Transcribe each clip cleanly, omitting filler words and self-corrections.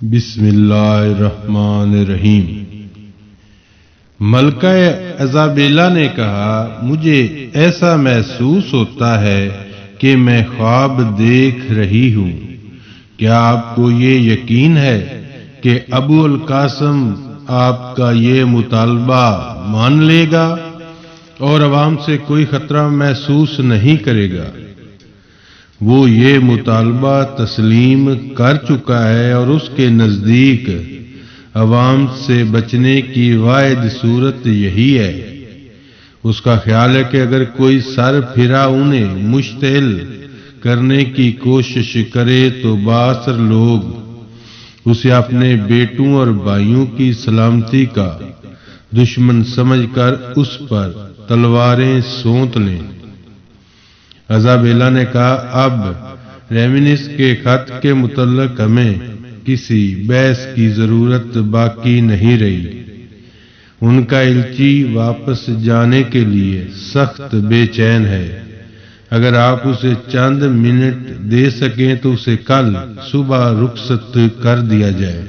بسم اللہ الرحمن الرحیم۔ ملکہ ایزابیلا نے کہا، مجھے ایسا محسوس ہوتا ہے کہ میں خواب دیکھ رہی ہوں۔ کیا آپ کو یہ یقین ہے کہ ابو القاسم آپ کا یہ مطالبہ مان لے گا اور عوام سے کوئی خطرہ محسوس نہیں کرے گا؟ وہ یہ مطالبہ تسلیم کر چکا ہے اور اس کے نزدیک عوام سے بچنے کی واحد صورت یہی ہے۔ اس کا خیال ہے کہ اگر کوئی سر پھرا انہیں مشتعل کرنے کی کوشش کرے تو بااثر لوگ اسے اپنے بیٹوں اور بھائیوں کی سلامتی کا دشمن سمجھ کر اس پر تلواریں سونت لیں۔ ایزابیلا نے کہا، اب ریمینس کے خط کے متعلق ہمیں کسی بحث کی ضرورت باقی نہیں رہی۔ ان کا ایلچی واپس جانے کے لیے سخت بے چین ہے۔ اگر آپ اسے چند منٹ دے سکیں تو اسے کل صبح رخصت کر دیا جائے۔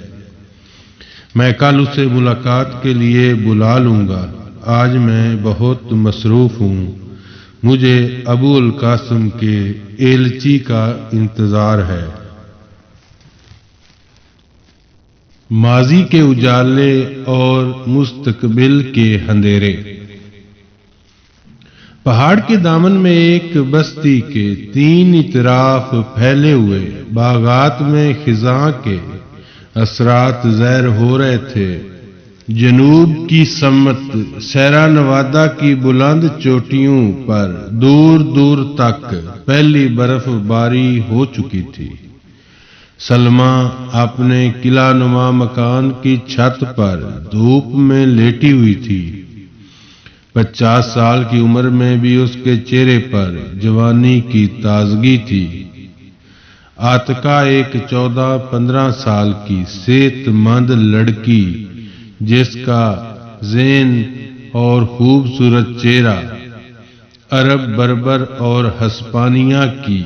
میں کل اسے ملاقات کے لیے بلا لوں گا۔ آج میں بہت مصروف ہوں۔ مجھے ابو القاسم کے ایلچی کا انتظار ہے۔ ماضی کے اجالے اور مستقبل کے اندھیرے۔ پہاڑ کے دامن میں ایک بستی کے 3 اطراف پھیلے ہوئے باغات میں خزاں کے اثرات ظاہر ہو رہے تھے۔ جنوب کی سمت سیرا نوادا کی بلند چوٹیوں پر دور دور تک پہلی برف باری ہو چکی تھی۔ سلمیٰ اپنے قلعہ نما مکان کی چھت پر دھوپ میں لیٹی ہوئی تھی۔ 50 سال کی عمر میں بھی اس کے چہرے پر جوانی کی تازگی تھی۔ عاتقہ ایک 14-15 سال کی صحت مند لڑکی جس کا ذہن اور خوبصورت چہرہ عرب بربر اور ہسپانیہ کی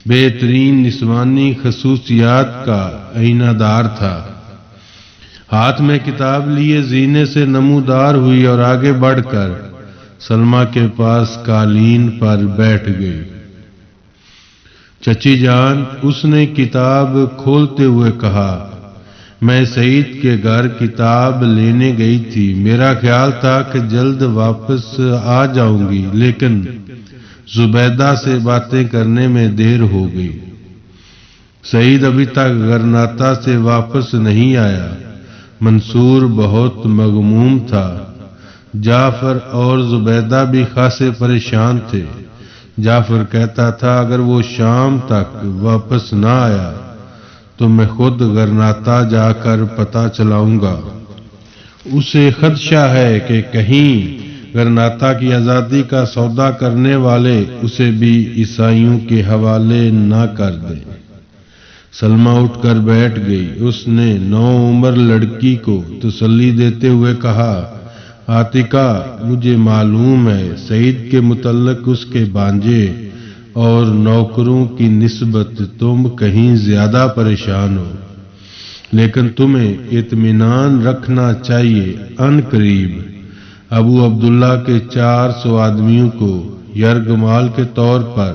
بہترین نسوانی خصوصیات کا آئینہ دار تھا۔ ہاتھ میں کتاب لیے زینے سے نمودار ہوئی اور آگے بڑھ کر سلمیٰ کے پاس قالین پر بیٹھ گئی۔ چچی جان، اس نے کتاب کھولتے ہوئے کہا، میں سعید کے گھر کتاب لینے گئی تھی۔ میرا خیال تھا کہ جلد واپس آ جاؤں گی، لیکن زبیدہ سے باتیں کرنے میں دیر ہو گئی۔ سعید ابھی تک غرناطہ سے واپس نہیں آیا۔ منصور بہت مغموم تھا۔ جعفر اور زبیدہ بھی خاصے پریشان تھے۔ جعفر کہتا تھا، اگر وہ شام تک واپس نہ آیا تو میں خود غرناطہ جا کر پتہ چلاؤں گا۔ اسے خدشہ ہے کہ کہیں غرناطہ کی آزادی کا سودا کرنے والے اسے بھی عیسائیوں کے حوالے نہ کر دیں۔ سلمیٰ اٹھ کر بیٹھ گئی۔ اس نے نوعمر لڑکی کو تسلی دیتے ہوئے کہا، عاتقہ، مجھے معلوم ہے سعید کے متعلق اس کے بانجے اور نوکروں کی نسبت تم کہیں زیادہ پریشان ہو، لیکن تمہیں اطمینان رکھنا چاہیے۔ ان قریب ابو عبداللہ کے 400 آدمیوں کو یرغمال کے طور پر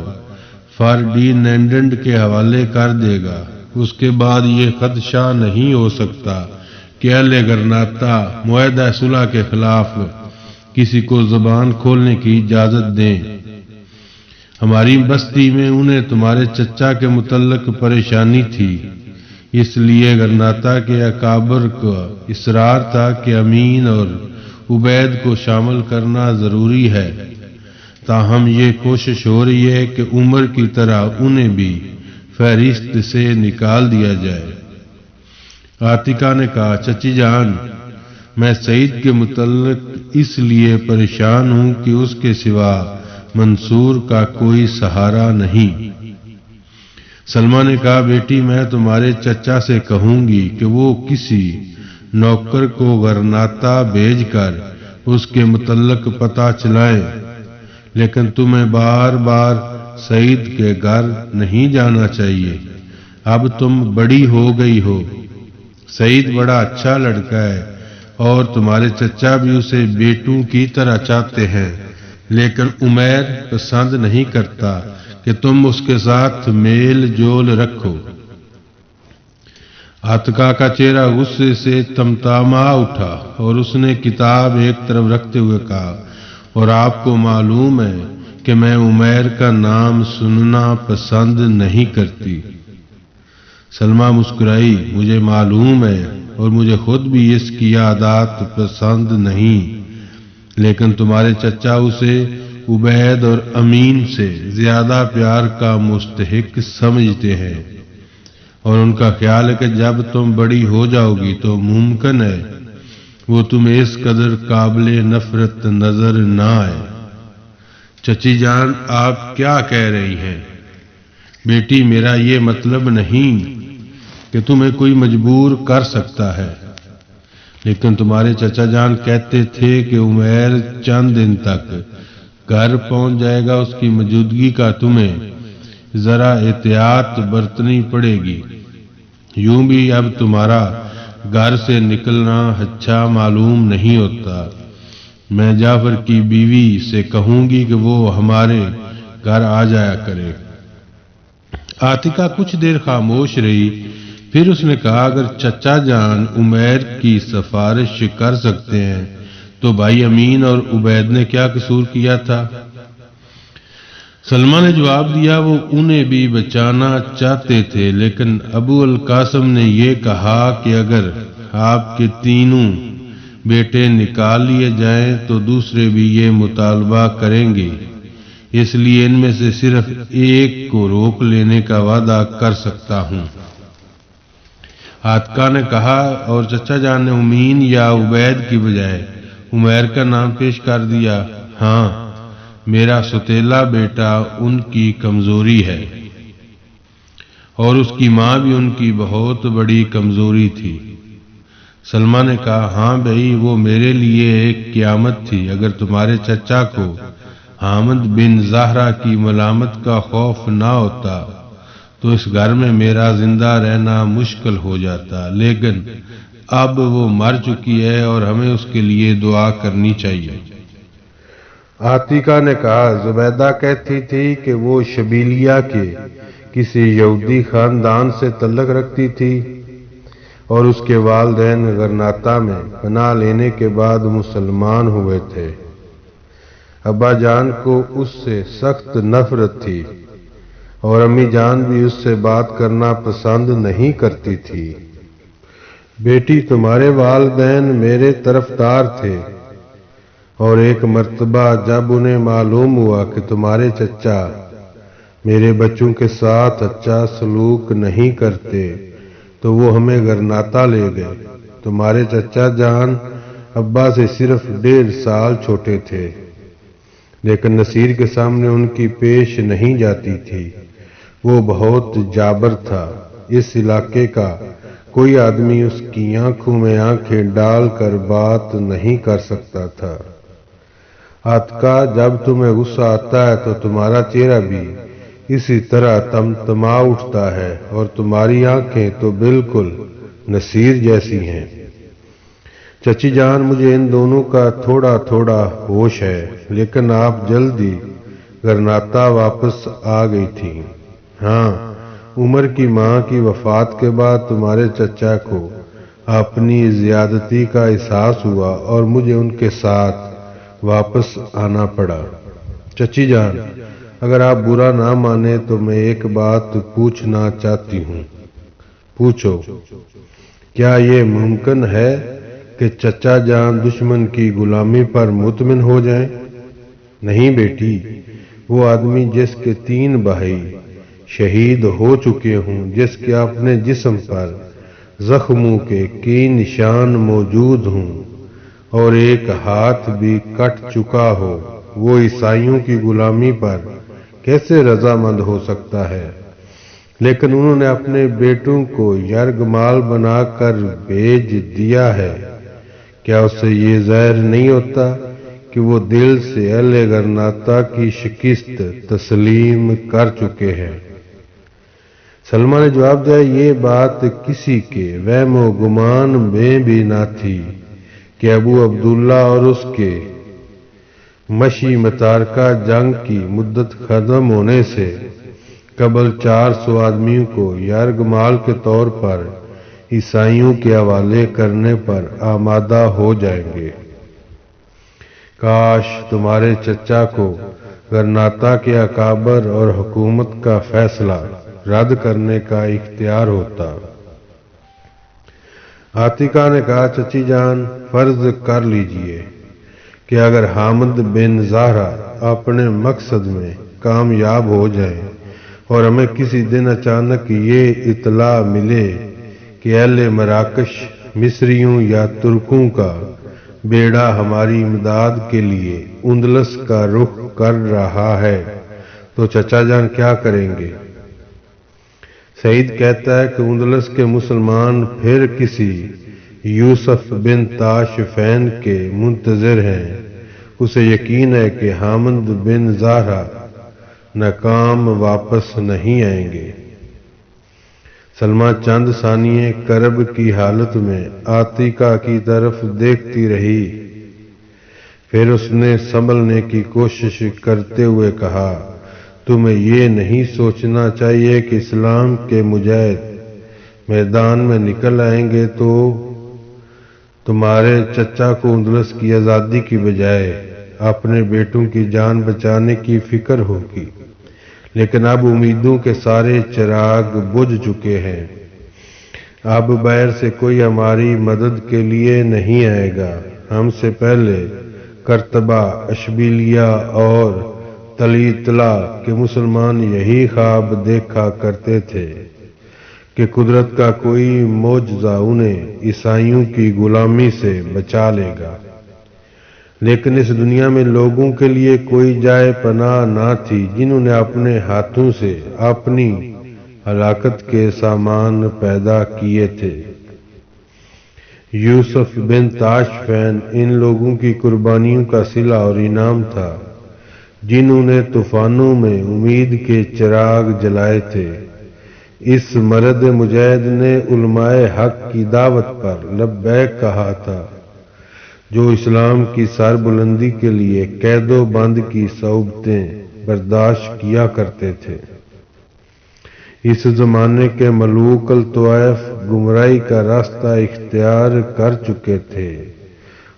فردینینڈ کے حوالے کر دے گا۔ اس کے بعد یہ خدشہ نہیں ہو سکتا کہ اہل غرناطہ معاہدہ صلح کے خلاف کسی کو زبان کھولنے کی اجازت دیں۔ ہماری بستی میں انہیں تمہارے چچا کے متعلق پریشانی تھی، اس لیے غرناطہ کے اکابر کا اصرار تھا کہ امین اور عبید کو شامل کرنا ضروری ہے۔ تاہم یہ کوشش ہو رہی ہے کہ عمر کی طرح انہیں بھی فہرست سے نکال دیا جائے۔ عاتقہ نے کہا، چچی جان، میں سعید کے متعلق اس لیے پریشان ہوں کہ اس کے سوا منصور کا کوئی سہارا نہیں۔ سلمیٰ نے کہا، بیٹی، میں تمہارے چچا سے کہوں گی کہ وہ کسی نوکر کو غرناطہ بھیج کر اس کے متعلق پتہ چلائیں، لیکن تمہیں بار بار سعید کے گھر نہیں جانا چاہیے۔ اب تم بڑی ہو گئی ہو، سعید بڑا اچھا لڑکا ہے اور تمہارے چچا بھی اسے بیٹوں کی طرح چاہتے ہیں، لیکن عمیر پسند نہیں کرتا کہ تم اس کے ساتھ میل جول رکھو۔ عاتکہ کا چہرہ غصے سے تمتما اٹھا اور اس نے کتاب ایک طرف رکھتے ہوئے کہا، اور آپ کو معلوم ہے کہ میں عمیر کا نام سننا پسند نہیں کرتی۔ سلمہ مسکرائی، مجھے معلوم ہے اور مجھے خود بھی اس کی عادات پسند نہیں، لیکن تمہارے چچا اسے عبید اور امین سے زیادہ پیار کا مستحق سمجھتے ہیں، اور ان کا خیال ہے کہ جب تم بڑی ہو جاؤ گی تو ممکن ہے وہ تمہیں اس قدر قابل نفرت نظر نہ آئے۔ چچی جان، آپ کیا کہہ رہی ہیں؟ بیٹی، میرا یہ مطلب نہیں کہ تمہیں کوئی مجبور کر سکتا ہے، لیکن تمہارے چچا جان کہتے تھے کہ عمیر چند دن تک گھر پہنچ جائے گا، اس کی موجودگی کا تمہیں ذرا احتیاط برتنی پڑے گی۔ یوں بھی اب تمہارا گھر سے نکلنا اچھا معلوم نہیں ہوتا۔ میں جعفر کی بیوی سے کہوں گی کہ وہ ہمارے گھر آ جایا کرے۔ عاتکہ کچھ دیر خاموش رہی، پھر اس نے کہا، اگر چچا جان عمیر کی سفارش کر سکتے ہیں تو بھائی امین اور عبید نے کیا قصور کیا تھا؟ سلمہ نے جواب دیا، وہ انہیں بھی بچانا چاہتے تھے، لیکن ابو القاسم نے یہ کہا کہ اگر آپ کے تینوں بیٹے نکال لیے جائیں تو دوسرے بھی یہ مطالبہ کریں گے، اس لیے ان میں سے صرف ایک کو روک لینے کا وعدہ کر سکتا ہوں۔ عاتکہ نے کہا، اور چچا جان نے امین یا عبید کی بجائے عمیر کا نام پیش کر دیا۔ ہاں، میرا ستیلا بیٹا ان کی کمزوری ہے، اور اس کی ماں بھی ان کی بہت بڑی کمزوری تھی۔ سلمہ نے کہا، ہاں بھائی، وہ میرے لیے ایک قیامت تھی۔ اگر تمہارے چچا کو حامد بن زہرہ کی ملامت کا خوف نہ ہوتا تو اس گھر میں میرا زندہ رہنا مشکل ہو جاتا، لیکن اب وہ مر چکی ہے اور ہمیں اس کے لیے دعا کرنی چاہیے۔ عاتکہ نے کہا، زبیدہ کہتی تھی کہ وہ شبیلیہ کے کسی یہودی خاندان سے تعلق رکھتی تھی اور اس کے والدین غرناطہ میں پناہ لینے کے بعد مسلمان ہوئے تھے۔ ابا جان کو اس سے سخت نفرت تھی اور امی جان بھی اس سے بات کرنا پسند نہیں کرتی تھی۔ بیٹی، تمہارے والدین میرے طرفدار تھے، اور ایک مرتبہ جب انہیں معلوم ہوا کہ تمہارے چچا میرے بچوں کے ساتھ اچھا سلوک نہیں کرتے تو وہ ہمیں غرناطہ لے گئے۔ تمہارے چچا جان ابا سے صرف 1.5 سال چھوٹے تھے، لیکن نصیر کے سامنے ان کی پیش نہیں جاتی تھی۔ وہ بہت جابر تھا، اس علاقے کا کوئی آدمی اس کی آنکھوں میں آنکھیں ڈال کر بات نہیں کر سکتا تھا۔ عاتکہ، جب تمہیں غصہ آتا ہے تو تمہارا چہرہ بھی اسی طرح تمتما اٹھتا ہے، اور تمہاری آنکھیں تو بالکل نصیر جیسی ہیں۔ چچی جان، مجھے ان دونوں کا تھوڑا تھوڑا ہوش ہے، لیکن آپ جلدی غرناطہ واپس آ گئی تھی۔ ہاں، عمر کی ماں کی وفات کے بعد تمہارے چچا کو اپنی زیادتی کا احساس ہوا اور مجھے ان کے ساتھ واپس آنا پڑا۔ چچی جان، اگر آپ برا نہ مانے تو میں ایک بات پوچھنا چاہتی ہوں۔ پوچھو۔ کیا یہ ممکن ہے کہ چچا جان دشمن کی غلامی پر مطمئن ہو جائیں؟ نہیں بیٹی، وہ آدمی جس کے 3 بھائی شہید ہو چکے ہوں، جس کے اپنے جسم پر زخموں کے کئی نشان موجود ہوں اور ایک ہاتھ بھی کٹ چکا ہو، وہ عیسائیوں کی غلامی پر کیسے رضامند ہو سکتا ہے؟ لیکن انہوں نے اپنے بیٹوں کو یرغمال بنا کر بھیج دیا ہے۔ کیا اس سے یہ ظاہر نہیں ہوتا کہ وہ دل سے اہل غرناطہ کی شکست تسلیم کر چکے ہیں؟ سلمہ نے جواب دیا، یہ بات کسی کے وہم و گمان میں بھی نہ تھی کہ ابو عبداللہ اور اس کے مشی متارکہ جنگ کی مدت ختم ہونے سے قبل 400 آدمیوں کو یرغمال کے طور پر عیسائیوں کے حوالے کرنے پر آمادہ ہو جائیں گے۔ کاش تمہارے چچا کو غرناطہ کے اکابر اور حکومت کا فیصلہ رد کرنے کا اختیار ہوتا۔ عاتقہ نے کہا، چچی جان، فرض کر لیجئے کہ اگر حامد بن زہرہ اپنے مقصد میں کامیاب ہو جائیں اور ہمیں کسی دن اچانک یہ اطلاع ملے کہ اہل مراکش مصریوں یا ترکوں کا بیڑا ہماری امداد کے لیے اندلس کا رخ کر رہا ہے تو چچا جان کیا کریں گے؟ سعید کہتا ہے کہ اندلس کے مسلمان پھر کسی یوسف بن تاشفین کے منتظر ہیں۔ اسے یقین ہے کہ حامد بن زہرہ ناکام واپس نہیں آئیں گے۔ سلمہ چند ثانیے کرب کی حالت میں عاتقہ کی طرف دیکھتی رہی، پھر اس نے سنبھلنے کی کوشش کرتے ہوئے کہا، تمہیں یہ نہیں سوچنا چاہیے کہ اسلام کے مجاہد میدان میں نکل آئیں گے تو تمہارے چچا کو اندلس کی آزادی کی بجائے اپنے بیٹوں کی جان بچانے کی فکر ہوگی، لیکن اب امیدوں کے سارے چراغ بجھ چکے ہیں۔ اب باہر سے کوئی ہماری مدد کے لیے نہیں آئے گا۔ ہم سے پہلے کرتبہ، اشبیلیہ اور تلیطلا کے مسلمان یہی خواب دیکھا کرتے تھے کہ قدرت کا کوئی معجزہ انہیں عیسائیوں کی غلامی سے بچا لے گا، لیکن اس دنیا میں لوگوں کے لیے کوئی جائے پناہ نہ تھی جنہوں نے اپنے ہاتھوں سے اپنی ہلاکت کے سامان پیدا کیے تھے۔ یوسف بن تاشفین ان لوگوں کی قربانیوں کا صلہ اور انعام تھا جنہوں نے طوفانوں میں امید کے چراغ جلائے تھے۔ اس مرد مجاہد نے علماء حق کی دعوت پر لبیک کہا تھا، جو اسلام کی سربلندی کے لیے قید و بند کی صعوبتیں برداشت کیا کرتے تھے۔ اس زمانے کے ملوک الطوائف گمراہی کا راستہ اختیار کر چکے تھے۔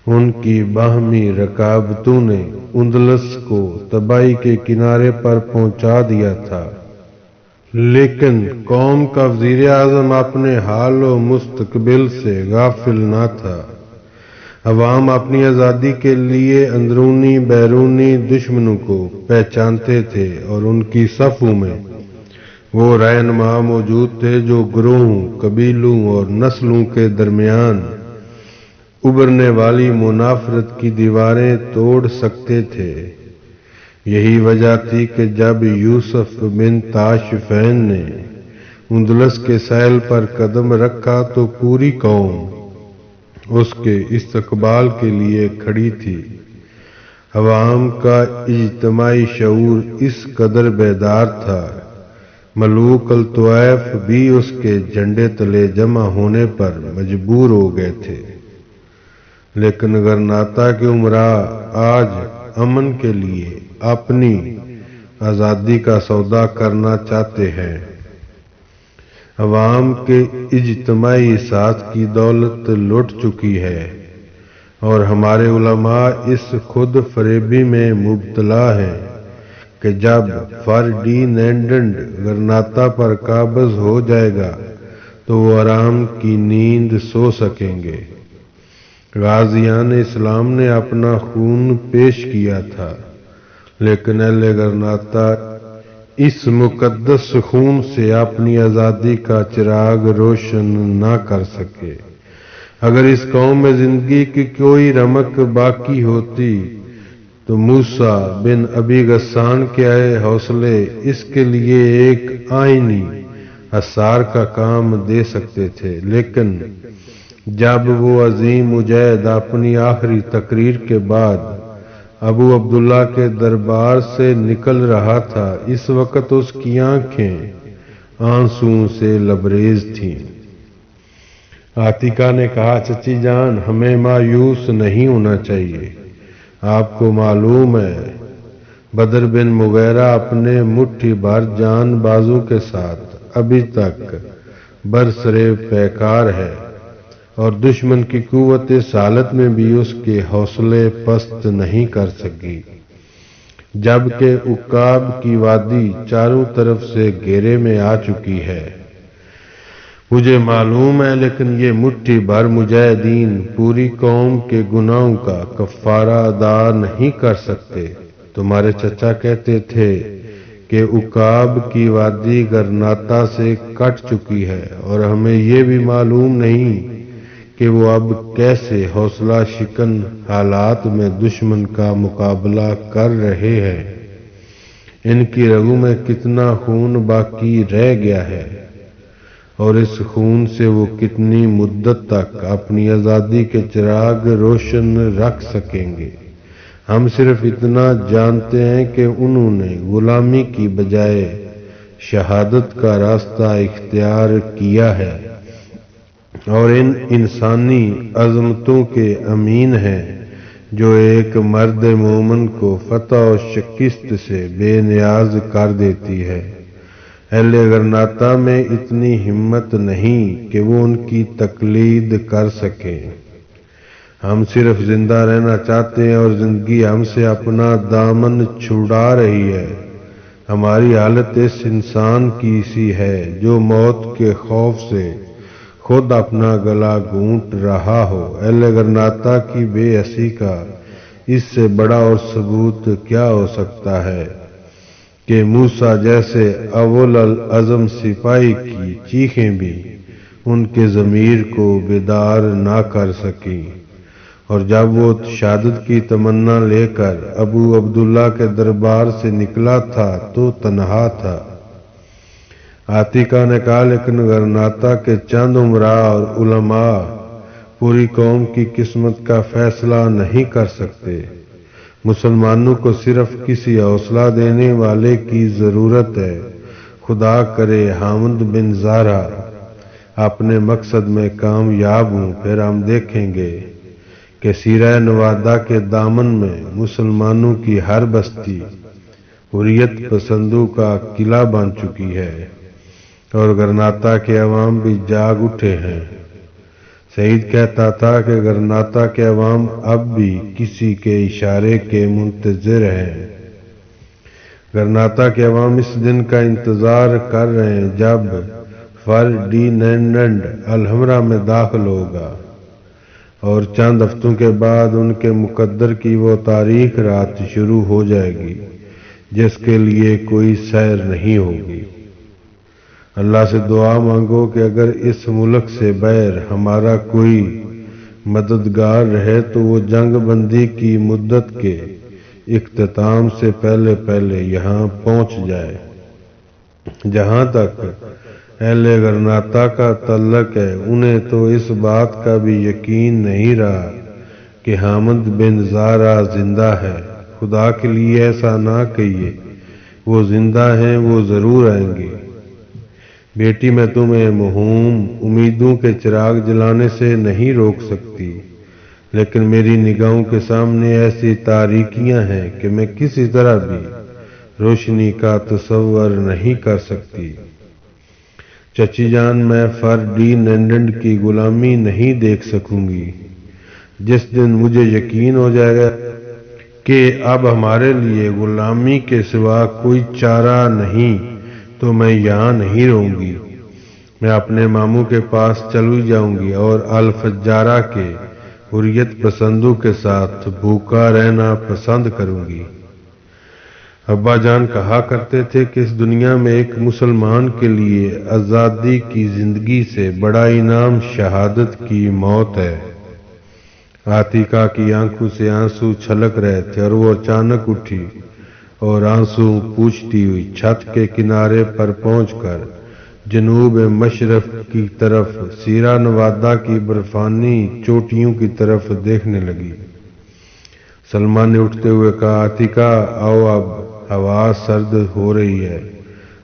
ان کی باہمی رکاوٹوں نے اندلس کو تباہی کے کنارے پر پہنچا دیا تھا، لیکن قوم کا وزیر اعظم اپنے حال و مستقبل سے غافل نہ تھا۔ عوام اپنی آزادی کے لیے اندرونی بیرونی دشمنوں کو پہچانتے تھے اور ان کی صفوں میں وہ رہنما موجود تھے جو گروہوں، قبیلوں اور نسلوں کے درمیان ابھرنے والی منافرت کی دیواریں توڑ سکتے تھے۔ یہی وجہ تھی کہ جب یوسف بن تاشفین نے اندلس کے ساحل پر قدم رکھا تو پوری قوم اس کے استقبال کے لیے کھڑی تھی۔ عوام کا اجتماعی شعور اس قدر بیدار تھا، ملوک الطوائف بھی اس کے جھنڈے تلے جمع ہونے پر مجبور ہو گئے تھے، لیکن غرناطہ کے امراء آج امن کے لیے اپنی آزادی کا سودا کرنا چاہتے ہیں۔ عوام کے اجتماعی ساتھ کی دولت لٹ چکی ہے اور ہمارے علماء اس خود فریبی میں مبتلا ہیں کہ جب فرڈینینڈ غرناطہ پر قابض ہو جائے گا تو وہ آرام کی نیند سو سکیں گے۔ غازیان اسلام نے اپنا خون پیش کیا تھا، لیکن اہل غرناطہ اس مقدس خون سے اپنی آزادی کا چراغ روشن نہ کر سکے۔ اگر اس قوم میں زندگی کی کوئی رمق باقی ہوتی تو موسیٰ بن ابی غسان کے آئے حوصلے اس کے لیے ایک آئینی اثار کا کام دے سکتے تھے، لیکن جب وہ عظیم مجاہد اپنی آخری تقریر کے بعد ابو عبداللہ کے دربار سے نکل رہا تھا، اس وقت اس کی آنکھیں آنسوؤں سے لبریز تھیں۔ عاتکہ نے کہا، چچی جان، ہمیں مایوس نہیں ہونا چاہیے۔ آپ کو معلوم ہے بدر بن مغیرہ اپنے مٹھی بھر جان بازوں کے ساتھ ابھی تک برسرے پیکار ہے، اور دشمن کی قوت اس حالت میں بھی اس کے حوصلے پست نہیں کر سکی، جبکہ عقاب کی وادی چاروں طرف سے گھیرے میں آ چکی ہے۔ مجھے معلوم ہے، لیکن یہ مٹھی بھر مجاہدین پوری قوم کے گناہوں کا کفارہ ادا نہیں کر سکتے۔ تمہارے چچا کہتے تھے کہ عقاب کی وادی غرناطہ سے کٹ چکی ہے، اور ہمیں یہ بھی معلوم نہیں کہ وہ اب کیسے حوصلہ شکن حالات میں دشمن کا مقابلہ کر رہے ہیں۔ ان کی رگوں میں کتنا خون باقی رہ گیا ہے، اور اس خون سے وہ کتنی مدت تک اپنی آزادی کے چراغ روشن رکھ سکیں گے۔ ہم صرف اتنا جانتے ہیں کہ انہوں نے غلامی کی بجائے شہادت کا راستہ اختیار کیا ہے، اور ان انسانی عظمتوں کے امین ہیں جو ایک مرد مومن کو فتح و شکست سے بے نیاز کر دیتی ہے۔ اہل غرناطہ میں اتنی ہمت نہیں کہ وہ ان کی تقلید کر سکیں۔ ہم صرف زندہ رہنا چاہتے ہیں، اور زندگی ہم سے اپنا دامن چھڑا رہی ہے۔ ہماری حالت اس انسان کی سی ہے جو موت کے خوف سے خود اپنا گلا گھونٹ رہا ہو۔ اہل غرناطہ کی بے حسی کا اس سے بڑا اور ثبوت کیا ہو سکتا ہے کہ موسیٰ جیسے اول العزم سپاہی کی چیخیں بھی ان کے ضمیر کو بیدار نہ کر سکیں، اور جب وہ شہادت کی تمنا لے کر ابو عبداللہ کے دربار سے نکلا تھا تو تنہا تھا۔ عاتکہ نے کہا، لیکن غرناطہ کے چند امراء اور علماء پوری قوم کی قسمت کا فیصلہ نہیں کر سکتے۔ مسلمانوں کو صرف کسی حوصلہ دینے والے کی ضرورت ہے۔ خدا کرے حامد بن زہرہ اپنے مقصد میں کامیاب ہوں، پھر ہم دیکھیں گے کہ سیرہ نوادہ کے دامن میں مسلمانوں کی ہر بستی حریت پسندوں کا قلعہ بن چکی ہے، اور غرناطہ کے عوام بھی جاگ اٹھے ہیں۔ سعید کہتا تھا کہ غرناطہ کے عوام اب بھی کسی کے اشارے کے منتظر ہیں۔ غرناطہ کے عوام اس دن کا انتظار کر رہے ہیں جب فردینینڈ الحمرا میں داخل ہوگا، اور چند ہفتوں کے بعد ان کے مقدر کی وہ تاریخ رات شروع ہو جائے گی جس کے لیے کوئی سیر نہیں ہوگی۔ اللہ سے دعا مانگو کہ اگر اس ملک سے بغیر ہمارا کوئی مددگار رہے تو وہ جنگ بندی کی مدت کے اختتام سے پہلے پہلے یہاں پہنچ جائے۔ جہاں تک اہل غرناطہ کا تعلق ہے، انہیں تو اس بات کا بھی یقین نہیں رہا کہ حامد بن زہرہ زندہ ہے۔ خدا کے لیے ایسا نہ کہیے، وہ زندہ ہیں، وہ ضرور آئیں گے۔ بیٹی، میں تمہیں مہوم امیدوں کے چراغ جلانے سے نہیں روک سکتی، لیکن میری نگاہوں کے سامنے ایسی تاریکیاں ہیں کہ میں کسی طرح بھی روشنی کا تصور نہیں کر سکتی۔ چچی جان، میں فردینینڈ کی غلامی نہیں دیکھ سکوں گی۔ جس دن مجھے یقین ہو جائے گا کہ اب ہمارے لیے غلامی کے سوا کوئی چارہ نہیں تو میں یہاں نہیں رہوں گی۔ میں اپنے ماموں کے پاس چلی جاؤں گی اور الفجارہ کے حریت پسندوں کے ساتھ بھوکا رہنا پسند کروں گی۔ ابا جان کہا کرتے تھے کہ اس دنیا میں ایک مسلمان کے لیے آزادی کی زندگی سے بڑا انعام شہادت کی موت ہے۔ عاتکہ کی آنکھوں سے آنسو چھلک رہے تھے اور وہ اچانک اٹھی اور آنسو پوچھتی ہوئی چھت کے کنارے پر پہنچ کر جنوب مشرق کی طرف سیرہ نوادہ کی برفانی چوٹیوں کی طرف دیکھنے لگی۔ سلمان نے اٹھتے ہوئے کہا، عاتکہ آؤ، اب ہوا سرد ہو رہی ہے،